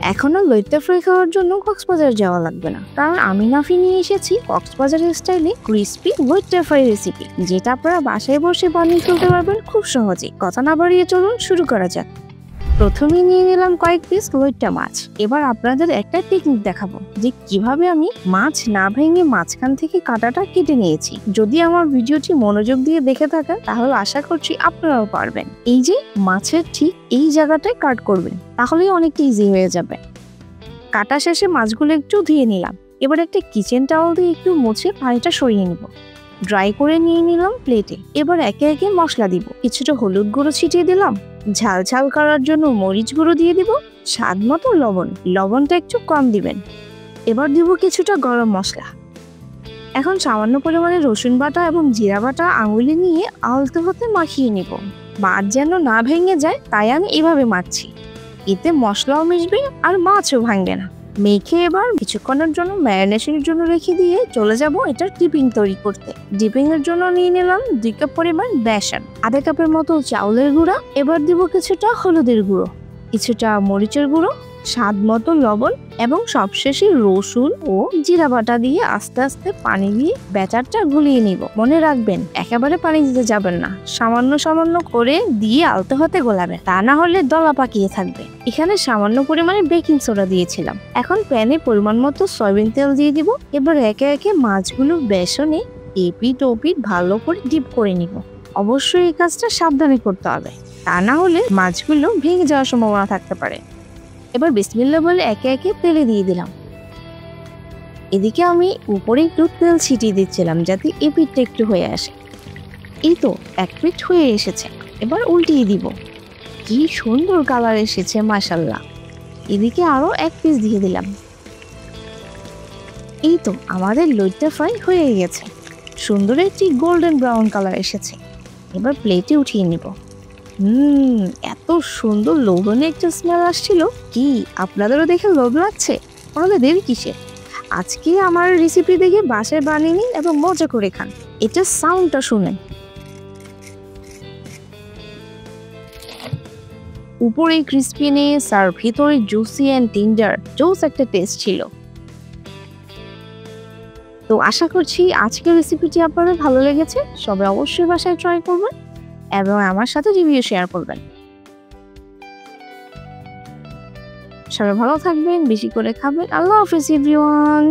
এখন আর লইট্টা ফ্রাই খাওয়ার জন্য কক্সবাজার যাওয়া লাগবে না, কারণ আমি নাফি নিয়ে এসেছি কক্সবাজারের স্টাইলে ক্রিস্পি লইট্টা ফ্রাই রেসিপি, যেটা আপনারা বাসায় বসে বানিয়ে ফেলতে পারবেন খুব সহজে। কথা না বাড়িয়ে চলুন শুরু করা যাক। প্রথমে নিয়ে নিলাম কয়েক পিস লইট্টা মাছ। এবার আপনাদের একটা টেকনিক দেখাবো যে কিভাবে আমি মাছ না ভেঙে মাঝখান থেকে কাঁটাটা কেটে নিয়েছি। যদি আমার ভিডিওটি মনোযোগ দিয়ে দেখে থাকেন তাহলে আশা করছি আপনারাও পারবেন। এই যে মাছের ঠিক এই জায়গাটায় কাট করবেন, তাহলেই অনেকটা ইজি হয়ে যাবে। কাটা শেষে মাছগুলো একটু ধুয়ে নিলাম। এবার একটা কিচেন টাওয়াল দিয়ে একটু মুছে পানিটা সরিয়ে নিব। ড্রাই করে নিয়ে নিলাম প্লেটে। এবার একে একে মশলা দিব। কিছুটা হলুদ গুঁড়ো ছিটিয়ে দিলাম, ঝাল ঝাল করার জন্য মরিচ গুঁড়ো দিয়ে দিব, স্বাদ মতো লবণ। লবণটা একটু কম দিবেন। এবার দিব কিছুটা গরম মশলা। এখন সামান্য পরিমাণে রসুন বাটা এবং জিরা বাটা আঙুলে নিয়ে আলতো হাতে মাখিয়ে নিব। মাছ যেন না ভেঙে যায় তাই আমি এভাবে মাখছি। এতে মশলাও মিশবে আর মাছও ভাঙবে না। মেখে এবার কিছুক্ষণের জন্য ম্যারিনেশনের জন্য রেখে দিয়ে চলে যাব এটা ডিপিং তৈরি করতে। ডিপিং এর জন্য নিয়ে নিলাম 2 কাপ পরিমাণ বেসন, আধা কাপের মতো চাউলের গুঁড়া। এবার দিব কিছুটা হলুদের গুঁড়ো, কিছুটা মরিচের গুঁড়ো, স্বাদ মতো লবণ এবং সবশেষে রসুন ও জিরা বাটা দিয়ে আস্তে আস্তে পানি দিয়ে ব্যাটারটা গুলিয়ে নিব। মনে রাখবেন একেবারে পানি দিতে যাবেন না, সামান্য সামান্য করে দিয়ে আলতো হাতে গোলাবেন, তা না হলে দলা পাকিয়ে থাকবে। এখানে সামান্য পরিমাণে বেকিং সোডা দিয়েছিলাম। এখন প্যানে পরিমাণ মতো সয়াবিন তেল দিয়ে দিব। এবার একে একে মাছগুলো বেসনে এপিট ওপিট ভালো করে ডিপ করে নিব। অবশ্যই এই কাজটা সাবধানে করতে হবে, তা না হলে মাছগুলো ভেঙে যাওয়ার সম্ভাবনা থাকতে পারে। এবার বিসমিল্লাহ বলে একে একে তেলে দিয়ে দিলাম। এদিকে আমি উপরে একটু তেল ছিটিয়ে দিচ্ছিলাম যাতে এই পিঠটা একটু হয়ে আসে। এই তো এক পিঠ হয়ে এসেছে। এবার উল্টিয়ে দিব। কি সুন্দর কালার এসেছে মাশাআল্লাহ। এদিকে আরো এক পিস দিয়ে দিলাম। এই তো আমাদের লইট্টা ফ্রাই হয়ে গেছে। সুন্দর একটি গোল্ডেন ব্রাউন কালার এসেছে। এবার প্লেটে উঠিয়ে নিব। এত সুন্দর লোভনীয় একটা স্মেল আসছিল। কি আপনাদেরও দেখে লোভ লাগছে? তাহলে দেরি কিসে? আজকে আমার রেসিপি দেখে বাসায় বানিয়ে নিন এবং মজা করে খান। এটা সাউন্ডটা শুনেন। উপরে ক্রিস্পিনেস আর ভিতরে জুসি অ্যান্ড টেন্ডার জোস একটা টেস্ট ছিল। তো আশা করছি আজকের রেসিপিটি আপনাদের ভালো লেগেছে। সবাই অবশ্যই বাসায় ট্রাই করবেন এবং আমার সাথে রিভিউ শেয়ার করবেন। সবাই ভালো থাকবেন, বেশি করে খাবেন। আল্লাহ হাফেজ এভরিওয়ান।